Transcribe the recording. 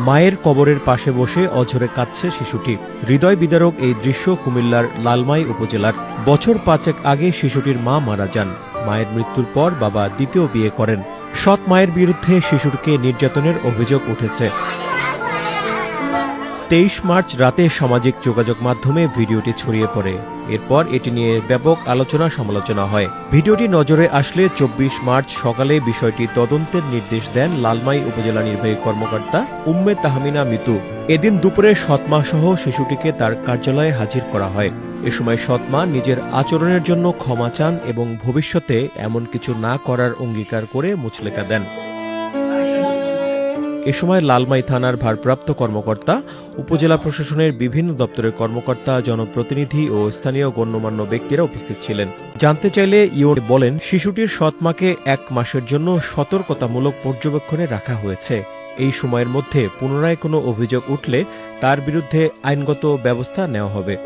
মায়ের কবরের পাশে বসে অঝরে কাঁদছে শিশুটি। হৃদয় বিদারক এই দৃশ্য কুমিল্লার লালমাই উপজেলার। বছর ৫ আগে শিশুটির মা মারা যান। মায়ের মৃত্যুর পর বাবা দ্বিতীয় বিয়ে করেন। সৎ মায়ের বিরুদ্ধে শিশুটিকে নির্যাতনের অভিযোগ উঠেছে। ২৩ মার্চ রাতে সামাজিক যোগাযোগ মাধ্যমে ভিডিওটি ছড়িয়ে পড়ে। এরপর এটি নিয়ে ব্যাপক আলোচনা সমালোচনা হয়। ভিডিওটি নজরে আসলে ২৪ মার্চ সকালে বিষয়টি তদন্তের নির্দেশ দেন লালমাই উপজেলা নির্বাহী কর্মকর্তা উম্মে তাহমিনা মিতু। এদিন দুপুরে সৎমা সহ শিশুটিকে তার কার্যালয়ে হাজির করা হয়। এ সময় সৎমা নিজের আচরণের জন্য ক্ষমা চান এবং ভবিষ্যতে এমন কিছু না করার অঙ্গীকার করে মুচলেকা দেন। এ সময় লালমাই থানার ভারপ্রাপ্ত কর্মকর্তা, উপজেলা প্রশাসনের বিভিন্ন দপ্তরের কর্মকর্তা, জনপ্রতিনিধি ও স্থানীয় গণ্যমান্য ব্যক্তিরা উপস্থিত ছিলেন। জানতে চাইলে ইও বলেন, শিশুটির সৎমাকে ১ মাসের জন্য সতর্কতামূলক পর্যবেক্ষণে রাখা হয়েছে। এই সময়ের মধ্যে পুনরায় কোনো অভিযোগ উঠলে তার বিরুদ্ধে আইনগত ব্যবস্থা নেওয়া হবে।